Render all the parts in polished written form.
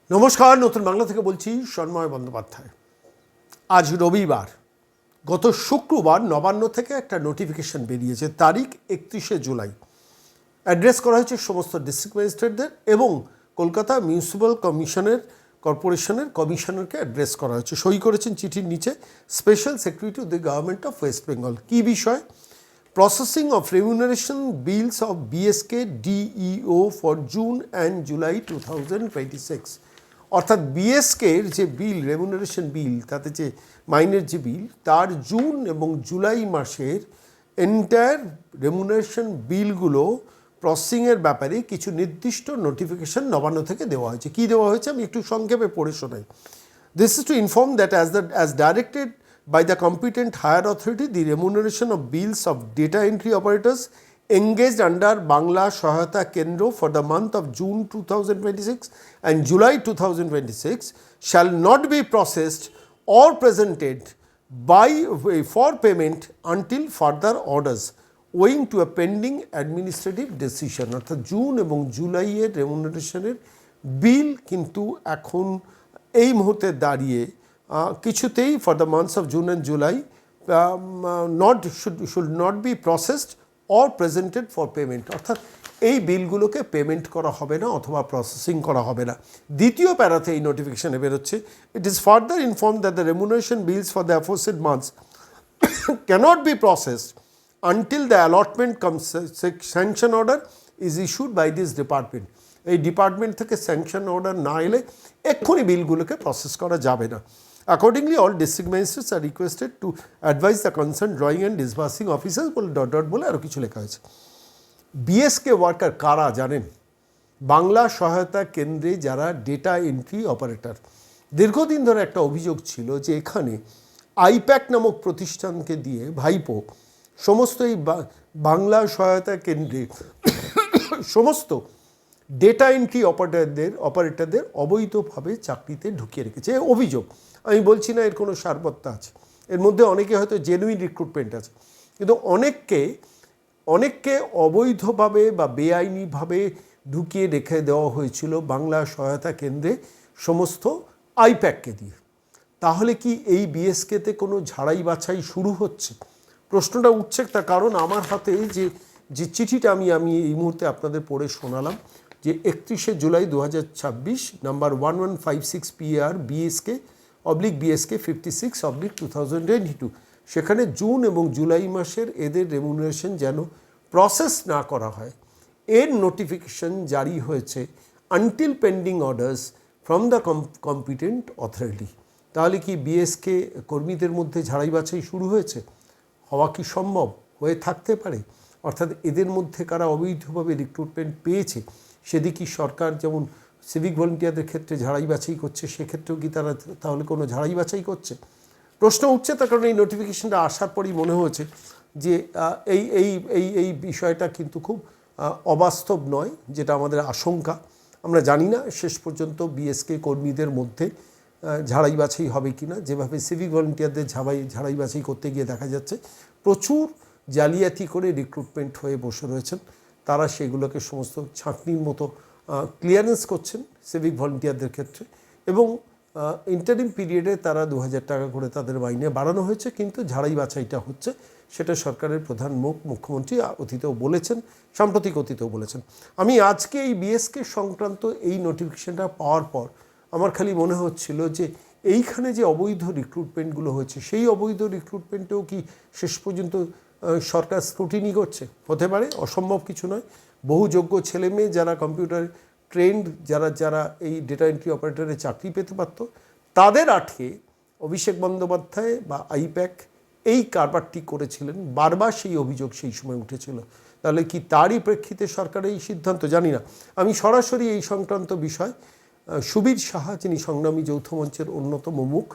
নমস্কার, নতুন বাংলা থেকে বলছি সন্ময় বন্দ্যোপাধ্যায়। আজ রবিবার, গত শুক্রবার নবান্ন থেকে একটা নোটিফিকেশন বেরিয়েছে, তারিখ 31শে জুলাই। অ্যাড্রেস করা হয়েছে সমস্ত ডিস্ট্রিক্ট ম্যাজিস্ট্রেটদের এবং কলকাতা মিউনিসিপ্যাল কর্পোরেশনের কমিশনারকে অ্যাড্রেস করা হয়েছে। সই করেছেন চিঠির নিচে special secretary to the government of West Bengal. কী বিষয়? Processing of remuneration bills of BSK DEO for June and July 2026। অর্থাৎ বিএসকের যে বিল, রেমিউনারেশন বিল, তাতে যে মাইনের যে বিল, তার জুন এবং জুলাই মাসের এন্টায়ার রেমিউনারেশন বিলগুলো প্রসেসিংয়ের ব্যাপারে কিছু নির্দিষ্ট নোটিফিকেশন নবান্ন থেকে দেওয়া হয়েছে। কী দেওয়া হয়েছে আমি একটু সংক্ষেপে পড়ে শোনাই। This is to inform that as directed by the competent higher authority, the remuneration of bills of data entry operators engaged under Bangla Sahayata Kendro for the month of June 2026 and July 2026 shall not be processed or presented for payment until further orders owing to a pending administrative decision। অর্থাৎ June এবং জুলাইয়ের রেমুনারেশনের বিল কিন্তু এখন এই মুহূর্তে দাঁড়িয়ে কিছুতেই for the months of June and July should not be processed or presented for payment. অর্থাৎ এই বিলগুলোকে পেমেন্ট করা হবে না অথবা প্রসেসিং করা হবে না। দ্বিতীয় প্যারাতে এই নোটিফিকেশনে বেরোচ্ছে, it is further inform that the remuneration bills for the aforesaid months cannot be processed until the allotment sanction order is issued by this department। এই ডিপার্টমেন্ট থেকে স্যাংশন অর্ডার না এলে এক্ষুনি বিলগুলোকে প্রসেস করা যাবে না। Accordingly all district magistrates are requested to advice the concern drawing and disbursing officers বলে dot বলে আরও কিছু লেখা হয়েছে। বিএসকে ওয়ার্কার কারা জানেন? বাংলা সহায়তা কেন্দ্রে যারা ডেটা এন্ট্রি অপারেটর। দীর্ঘদিন ধরে একটা অভিযোগ ছিল যে এখানে আইপ্যাক নামক প্রতিষ্ঠানকে দিয়ে ভাইপো সমস্ত এই বাংলা সহায়তা কেন্দ্রে সমস্ত ডেটা এন্ট্রি অপারেটরদের অবৈধভাবে চাকরিতে ঢুকিয়ে রেখেছে। অভিযোগ, আমি বলছি না এর কোনো সারবত্তা আছে, এর মধ্যে অনেকে হয়তো জেনুইন রিক্রুটমেন্ট আছে, কিন্তু অনেককে অবৈধভাবে বা বেআইনিভাবে ঢুকিয়ে রেখে দেওয়া হয়েছিল বাংলা সহায়তা কেন্দ্রে সমস্ত আইপ্যাককে দিয়ে। তাহলে কি এই বিএসকেতে কোনো ঝাড়াই বাছাই শুরু হচ্ছে? প্রশ্নটা উঠছে, তার কারণ আমার হাতে যে চিঠিটা আমি এই মুহূর্তে আপনাদের পড়ে শোনালাম, যে 31শে জুলাই 2026 নাম্বার 1156 PAR BSK 56/2022, সেখানে জুন এবং জুলাই মাসের এদের রেমুনারেশন যেন প্রসেস না করা হয় এর নোটিফিকেশন জারি হয়েছে until pending orders from the competent authority. তাহলে কি বিএসকে কর্মীদের মধ্যে ঝাড়াই বাছাই শুরু হয়েছে? হওয়া কি সম্ভব? হয়ে থাকতে পারে। অর্থাৎ এদের মধ্যে কারা অবৈধভাবে রিক্রুটমেন্ট পেয়েছে সেদিকে সরকার যেমন সিভিক ভলেন্টিয়ারদের ক্ষেত্রে ঝাড়াই বাছাই করছে, সেক্ষেত্রেও কি তারা তাহলে কোনো ঝাড়াই বাছাই করছে? প্রশ্ন উঠছে, তার কারণে এই নোটিফিকেশনটা আসার পরই মনে হয়েছে যে এই বিষয়টা কিন্তু খুব অবাস্তব নয়, যেটা আমাদের আশঙ্কা। আমরা জানি না শেষ পর্যন্ত বিএসকে কর্মীদের মধ্যে ঝাড়াই বাছাই হবে কি না। যেভাবে সিভিক ভলেন্টিয়ারদের ঝাড়াই বাছাই করতে গিয়ে দেখা যাচ্ছে প্রচুর জালিয়াতি করে রিক্রুটমেন্ট হয়ে বসে রয়েছেন, তারা সেগুলোকে সমস্ত ছাঁকনির মতো ক্লিয়ারেন্স করছেন সিভিক ভলেন্টিয়ারদের ক্ষেত্রে, এবং ইন্টারিম পিরিয়ডে তারা 2000 টাকা করে তাদের মাইনে বাড়ানো হয়েছে, কিন্তু ঝাড়াই বাছাইটা হচ্ছে, সেটা সরকারের প্রধান মুখ্যমন্ত্রী অতীতেও বলেছেন, সাম্প্রতিক অতীতেও বলেছেন। আমি আজকে এই বিএসকে সংক্রান্ত এই নোটিফিকেশনটা পাওয়ার পর আমার খালি মনে হচ্ছিল যে এইখানে যে অবৈধ রিক্রুটমেন্টগুলো হয়েছে, সেই অবৈধ রিক্রুটমেন্টেও কি শেষ পর্যন্ত সরকার স্ক্রুটিনি করছে? হতে পারে, অসম্ভব কিছু নয়। বহু যোগ্য ছেলে মেয়ে যারা কম্পিউটার ট্রেন্ড, যারা এই ডেটা এন্ট্রি অপারেটরে চাকরি পেতে পারত, তাদের আটকে অভিষেক বন্দ্যোপাধ্যায় বা আইপ্যাক এই কারবারটি করেছিলেন। বারবার সেই অভিযোগ সেই সময় উঠেছিল। তাহলে কি তারই প্রেক্ষিতে সরকারের এই সিদ্ধান্ত? জানি না। আমি সরাসরি এই সংক্রান্ত বিষয় সুবীর সাহা, যিনি সংগ্রামী যৌথ মঞ্চের অন্যতম মুখ,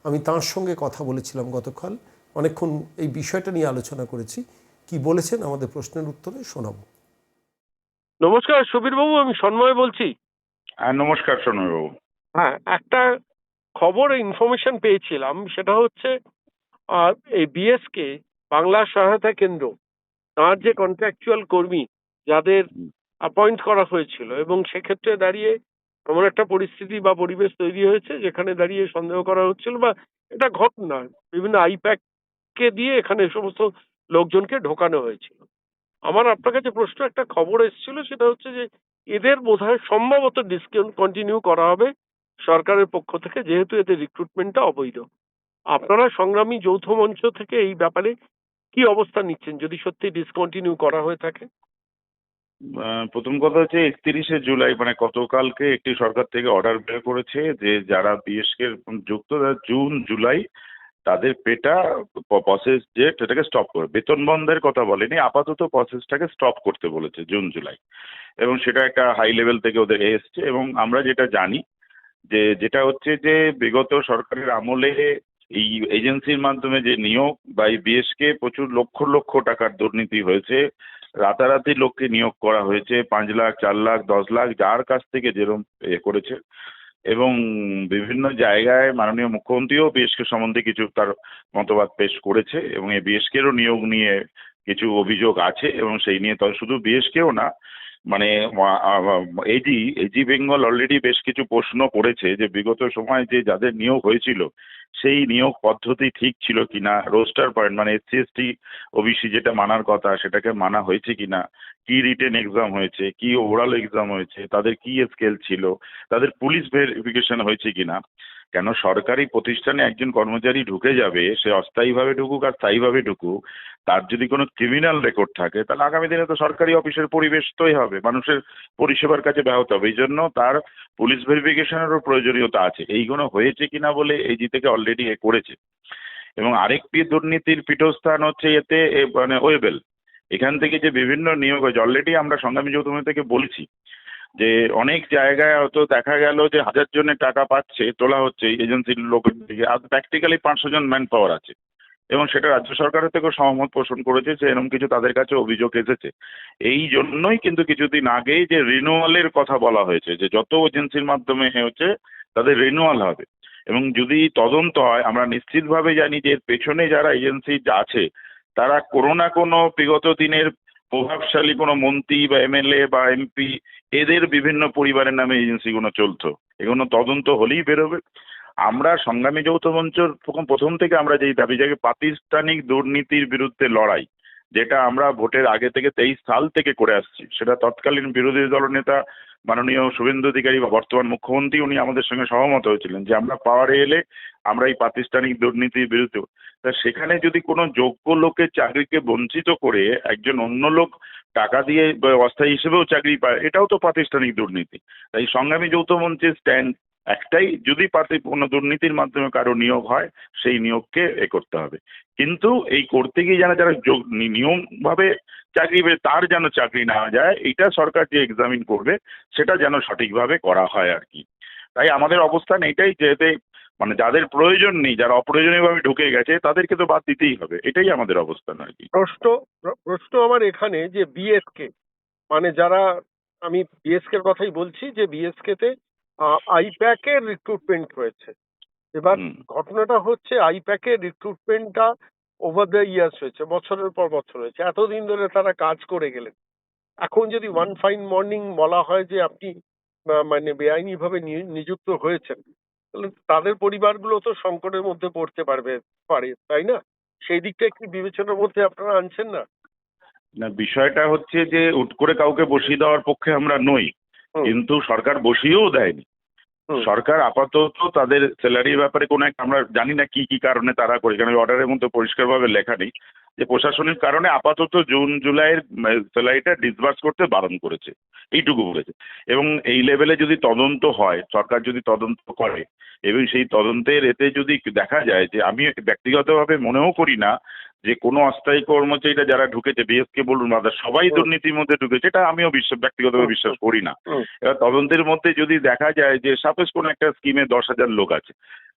আমি তাঁর সঙ্গে কথা বলেছিলাম গতকাল, অনেকক্ষণ এই বিষয়টা নিয়ে আলোচনা করেছি। কি বলেছেন আমাদের প্রশ্নের উত্তরে শোনাবো। নমস্কার সুবীর বাবু, আমি সন্ময় বলছি। হ্যাঁ, নমস্কার সন্ময় বাবু। হ্যাঁ, একটা খবর ইনফরমেশন পেয়েছিলাম, সেটা হচ্ছে এই বিএসকে বাংলা সহায়তা কেন্দ্র, তার যে কন্ট্রাকচুয়াল কর্মী যাদের অ্যাপয়েন্ট করা হয়েছিল, এবং সেক্ষেত্রে দাঁড়িয়ে এমন একটা পরিস্থিতি বা পরিবেশ তৈরি হয়েছে যেখানে দাঁড়িয়ে সন্দেহ করা হচ্ছিল, বা এটা ঘটনা বিভিন্ন আইপ্যাক কে দিয়ে এখানে সমস্ত লোকজনকে ঢোকানো হয়েছিল। আমার আপনার কাছে প্রশ্ন, একটা খবর এসেছিল, সেটা হচ্ছে যে এদের বোধহয় সম্ভবত ডিসকন্টিনিউ করা হবে সরকারের পক্ষ থেকে, যেহেতু এদের রিক্রুটমেন্টটা অবৈধ। আপনারা সংগ্রামী যৌথ মঞ্চ থেকে এই ব্যাপারে কি অবস্থান নিচ্ছেন যদি সত্যি ডিসকন্টিনিউ করা হয়ে থাকে? প্রথম কথা হচ্ছে 31শে জুলাই মানে গতকালকে একটি সরকার থেকে অর্ডার বের করেছে যে যারা বিএসকে যুক্ত তারা জুন জুলাই তাদের পেটা প্রসেস ডেট এটাকে স্টপ করে, বেতন বন্ধের কথা বলেনি, আপাতত প্রসেসটাকে স্টপ করতে বলেছে জুন জুলাই। এবং সেটা একটা হাই লেভেল থেকে ওদের এসছে। এবং আমরা যেটা জানি যে যেটা হচ্ছে যে বিগত সরকারের আমলে এই এজেন্সির মাধ্যমে যে নিয়োগ বা এই বিএসকে প্রচুর লক্ষ লক্ষ টাকার দুর্নীতি হয়েছে। রাতারাতি লোককে নিয়োগ করা হয়েছে, 5 লাখ 4 লাখ 10 লাখ যার কাছ থেকে যেরকম করেছে। এবং বিভিন্ন জায়গায় মাননীয় মুখ্যমন্ত্রীও বিএসকে সম্বন্ধে কিছু তার মতবাদ পেশ করেছে এবং এই বিএসকেরও নিয়োগ নিয়ে কিছু অভিযোগ আছে। এবং সেই নিয়ে তবে শুধু বিএসকেও না, মানে এজি বেঙ্গল অলরেডি বেশ কিছু প্রশ্ন করেছে যে বিগত সময় যে যাদের নিয়োগ হয়েছিল সেই নিয়োগ পদ্ধতি ঠিক ছিল কিনা, রোস্টার পয়েন্ট মানে এসসি এসটি ওবিসি যেটা মানার কথা সেটাকে মানা হয়েছে কিনা, কি রিটেন এক্সাম হয়েছে, কি ওরাল এক্সাম হয়েছে, তাদের কি স্কেল ছিল, তাদের পুলিশ ভেরিফিকেশন হয়েছে কিনা। কেন সরকারি প্রতিষ্ঠানে একজন কর্মচারী ঢুকে যাবে, সে অস্থায়ীভাবে ঢুকুক আর স্থায়ীভাবে ঢুকুক, তার যদি কোনো ক্রিমিনাল রেকর্ড থাকে তাহলে আগামী দিনে তো সরকারি অফিসের পরিবেশ তোই হবে, মানুষের পরিষেবার কাছে ব্যাহত হবে। এই জন্য তার পুলিশ ভেরিফিকেশনেরও প্রয়োজনীয়তা আছে। এইগুলো হয়েছে কিনা বলে এজি থেকে অলরেডি করেছে। এবং আরেকটি দুর্নীতির পীঠস্থান হচ্ছে এতে মানে ওয়েবেল। এখান থেকে যে বিভিন্ন নিয়োগ হয়েছে অলরেডি আমরা সংগ্রামী যৌথ মঞ্চ থেকে বলছি যে অনেক জায়গায় হয়তো দেখা গেল যে 1000 জনের টাকা পাচ্ছে, তোলা হচ্ছে এজেন্সির লোকের দিকে, আর প্র্যাকটিক্যালি 500 জন ম্যান পাওয়ার আছে। এবং সেটা রাজ্য সরকারের থেকেও সহমত পোষণ করেছে যে এরকম কিছু তাদের কাছে অভিযোগ এসেছে। এই জন্যই কিন্তু কিছুদিন আগেই যে রিনুয়ালের কথা বলা হয়েছে যে যত এজেন্সির মাধ্যমে হচ্ছে তাদের রিনুয়াল হবে। এবং যদি তদন্ত হয় আমরা নিশ্চিতভাবে জানি যে এর পেছনে যারা এজেন্সি আছে তারা কোনো না কোনো বিগত দিনের প্রভাবশালী কোনো মন্ত্রী বা এমএলএ বা এমপি এদের বিভিন্ন পরিবারের নামে এজেন্সিগুলো চলতো। এগুলো তদন্ত হলেই বেরোবে। আমরা সংগ্রামী যৌথ মঞ্চর প্রথম থেকে আমরা যেই দাবি জাগে প্রাতিষ্ঠানিক দুর্নীতির বিরুদ্ধে লড়াই, যেটা আমরা ভোটের আগে থেকে 23 সাল থেকে করে আসছি, সেটা তৎকালীন বিরোধী দলনেতা মাননীয় শুভেন্দু অধিকারী বা বর্তমান মুখ্যমন্ত্রী উনি আমাদের সঙ্গে সহমত হয়েছিলেন যে আমরা পাওয়ারে এলে আমরা এই প্রাতিষ্ঠানিক দুর্নীতির বিরুদ্ধে। তা সেখানে যদি কোনো যোগ্য লোকের চাকরিকে বঞ্চিত করে একজন অন্য লোক টাকা দিয়ে অস্থায়ী হিসেবেও চাকরি পায়, এটাও তো প্রাতিষ্ঠানিক দুর্নীতি। তাই সংগ্রামী যৌথ মঞ্চের স্ট্যান্ড একটাই, যদি কোনো দুর্নীতির মাধ্যমে কারো নিয়োগ হয় সেই নিয়োগকে করতে হবে। কিন্তু এই করতে গিয়ে যারা নিয়মভাবে চাকরি পেয়ে তার যেন চাকরি না যায়, এটা সরকার যে এক্সামিন করবে সেটা যেন সঠিকভাবে করা হয় আর কি। তাই আমাদের অবস্থান এটাই যে এতে মানে যাদের প্রয়োজন নেই, যারা অপ্রয়োজনীয়ভাবে ঢুকে গেছে তাদেরকে তো বাদ দিতেই হবে, এটাই আমাদের অবস্থান আর কি। প্রশ্ন আমার এখানে যে বিএসকে মানে যারা, আমি বিএসকে এর কথাই বলছি, যে বিএসকে তে আইপ্যাক এর রিক্রুটমেন্ট হয়েছে। এবার ঘটনাটা হচ্ছে আইপ্যাক এর রিক্রুটমেন্টটা ওভার দ্য ইয়ার্স হয়েছে, বছরের পর বছর হয়েছে, এতদিন ধরে তারা কাজ করে গেলেন। এখন যদি ওয়ান ফাইন মর্নিং বলা হয় যে আপনি মানে বেআইনি ভাবে নিযুক্ত হয়েছেন, তাহলে তাদের পরিবারগুলো তো সংকটের মধ্যে পড়তে পারে, তাই না? সেই দিকটা একটু বিবেচনার মধ্যে আপনারা আনছেন না? না, বিষয়টা হচ্ছে যে হুট করে কাউকে বসিয়ে দেওয়ার পক্ষে আমরা নই, কিন্তু সরকার বসিয়েও দেয়নি। সরকার আপাতত তাদের স্যালারির ব্যাপারে কোনো একটা, আমরা জানি না কি কি কারণে তারা করে, কারণ অর্ডারের মধ্যে পরিষ্কারভাবে লেখা নেই যে প্রশাসনিক কারণে আপাতত জুন জুলাইয়ের স্যালারিটা ডিসবার্স করতে বারণ করেছে, এইটুকু বলেছে। এবং এই লেভেলে যদি তদন্ত হয়, সরকার যদি তদন্ত করে এবং সেই তদন্তের এতে যদি দেখা যায় যে, আমি ব্যক্তিগতভাবে মনেও করি না যে কোনো অস্থায়ী কর্মচারীরা যারা ঢুকেছে বিএসকে বলুন বা সবাই দুর্নীতির মধ্যে ঢুকেছে, এটা আমিও ব্যক্তিগতভাবে বিশ্বাস করি না। এবার তদন্তের মধ্যে যদি দেখা যায় যে সাপোজ কোনো একটা স্কিমে 10,000 লোক আছে,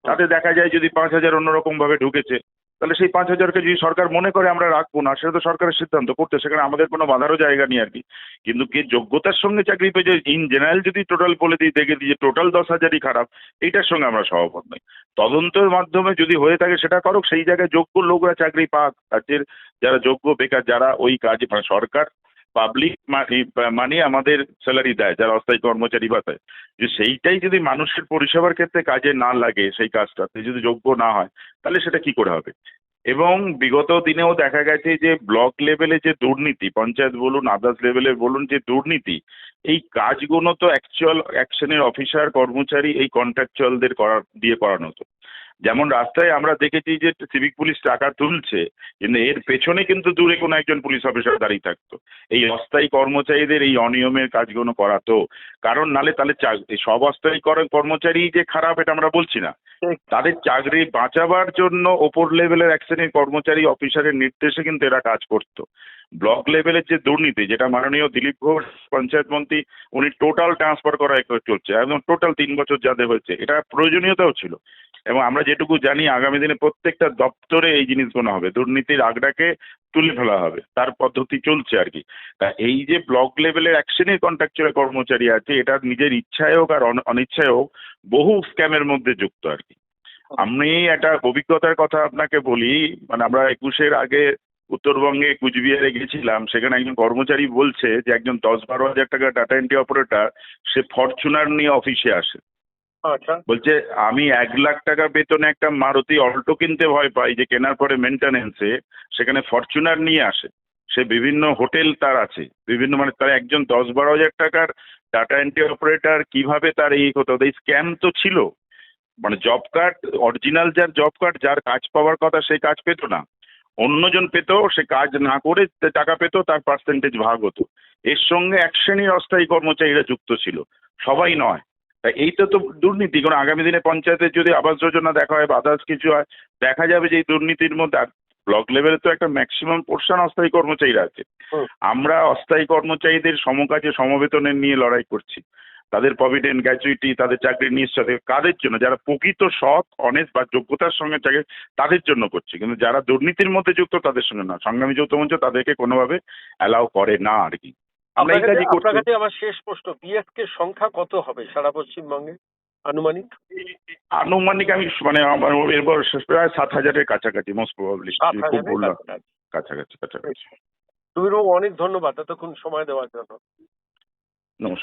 তাতে দেখা যায় যদি 5,000 অন্যরকম ভাবে ঢুকেছে, তাহলে সেই 5,000কে যদি সরকার মনে করে আমরা রাখবো না, সেটা তো সরকারের সিদ্ধান্ত করতে, সেখানে আমাদের কোনো বাধারও জায়গা নেই আর কি। কিন্তু কে যোগ্যতার সঙ্গে চাকরি পেয়েছে ইন জেনারেল যদি টোটাল বলে দিই, দেখে দিই যে টোটাল 10,000ই খারাপ, এইটার সঙ্গে আমরা সহমত নই। তদন্তের মাধ্যমে যদি হয়ে থাকে সেটা করুক, সেই জায়গায় যোগ্য লোকরা চাকরি পাক। রাজ্যের যারা যোগ্য বেকার যারা ওই কাজে, মানে সরকার পাবলিক মানি আমাদের স্যালারি দেয়, যারা অস্থায়ী কর্মচারী বাতায়, যে সেইটাই যদি মানুষের পরিষেবার ক্ষেত্রে কাজে না লাগে, সেই কাজটাতে যদি যোগ্য না হয়, তাহলে সেটা কি করে হবে? এবং বিগত দিনেও দেখা গেছে যে ব্লক লেভেলে যে দুর্নীতি, পঞ্চায়েত বলুন আদার্স লেভেলে বলুন, যে দুর্নীতি, এই কাজগুলো তো অ্যাকচুয়াল অ্যাকশনের অফিসার কর্মচারী এই কন্ট্রাকচুয়ালদের দিয়ে করানো হতো। যেমন রাস্তায় আমরা দেখেছি যে সিভিক পুলিশ টাকা তুলছে, কিন্তু এর পেছনে কিন্তু দূরে কোনো একজন পুলিশ অফিসার দাঁড়িয়ে থাকতো এই অস্থায়ী কর্মচারীদের এই অনিয়মের কাজগুলো করাতো। কারণ নালে তাহলে সব অস্থায়ী কর্মচারী যে খারাপ এটা আমরা বলছি না, তাদের চাকরি বাঁচাবার জন্য ওপর লেভেলের এক শ্রেণীর কর্মচারী অফিসারের নির্দেশে কিন্তু এরা কাজ করতো। ব্লক লেভেলের যে দুর্নীতি, যেটা মাননীয় দিলীপ ঘোষ পঞ্চায়েত মন্ত্রী উনি টোটাল ট্রান্সফার করা চলছে, একদম টোটাল 3 বছর যাদের হয়েছে, এটা প্রয়োজনীয়তাও ছিল। এবং আমরা যেটুকু জানি আগামী দিনে প্রত্যেকটা দপ্তরে এই জিনিসগুলো হবে, দুর্নীতির আগড়াকে তুলে ফেলা হবে, তার পদ্ধতি চলছে আর কি। তা এই যে ব্লক লেভেলের এক শ্রেণীর কন্ট্রাকচুয়াল কর্মচারী আছে, এটা নিজের ইচ্ছায় হোক আর অনিচ্ছায় হোক বহু স্ক্যামের মধ্যে যুক্ত আর কি। আমি একটা অভিজ্ঞতার কথা আপনাকে বলি, মানে আমরা 21-এর আগে উত্তরবঙ্গে কুচবিহারে গেছিলাম, সেখানে একজন কর্মচারী বলছে যে একজন 10-12 হাজার টাকা ডাটা এন্ট্রি অপারেটর সে ফরচুনার নিয়ে অফিসে আসে। আচ্ছা, বলছে আমি 1 লাখ টাকা বেতনে একটা মারুতি অল্টো কিনতে ভয় পাই, যে কেনার পরে মেনটেনেন্সে সেখানে ফরচুনার নিয়ে আসে। সে বিভিন্ন হোটেল তার আছে, বিভিন্ন মানে তার একজন 10-12 হাজার টাকার ডাটা এন্ট্রি অপারেটর কিভাবে তার এই হতো, এই স্ক্যাম তো ছিল। মানে জব কার্ড অরিজিনাল, যার জব কার্ড, যার কাজ পাওয়ার কথা সে কাজ পেত না, অন্যজন পেত, সে কাজ না করে টাকা পেত, তার পার্সেন্টেজ ভাগ হতো। এর সঙ্গে এক শ্রেণীর অস্থায়ী কর্মচারীরা যুক্ত ছিল, সবাই নয়। তাই এইটা তো দুর্নীতি। কারণ আগামী দিনে পঞ্চায়েতের যদি আবাস যোজনা দেখা হয় বা আদার্স কিছু হয়, দেখা যাবে যে এই দুর্নীতির মধ্যে আর ব্লক লেভেলে তো একটা ম্যাক্সিমাম পোর্শন অস্থায়ী কর্মচারীরা আছে। আমরা অস্থায়ী কর্মচারীদের সমকাজে সমবেতনের নিয়ে লড়াই করছি, তাদের প্রভিডেন্ট গ্র্যাচুইটি, তাদের চাকরির নিশ্চয়তা, কাদের জন্য? যারা প্রকৃত সৎ অনেস্ট বা যোগ্যতার সঙ্গে চাকরি, তাদের জন্য করছে, কিন্তু যারা দুর্নীতির মধ্যে যুক্ত তাদের সঙ্গে না। সংগ্রামী যৌথ মঞ্চ তাদেরকে কোনোভাবে অ্যালাউ করে না আর কি। আমরা এই কাজই করছি। আপনার কাছে আমার শেষ প্রশ্ন, বিএসকে সংখ্যা কত হবে সারা পশ্চিমবঙ্গে আনুমানিক? আনুমানিক আমি মানে আমার এরপর প্রায় 7,000-এর কাছাকাছি, মোস্ট প্রবাবলি। খুব বললাম, কাছাকাছি কাছাকাছি। সুবীরবাবু, অনেক ধন্যবাদ এতক্ষণ সময় দেওয়ার জন্য। নমস্কার।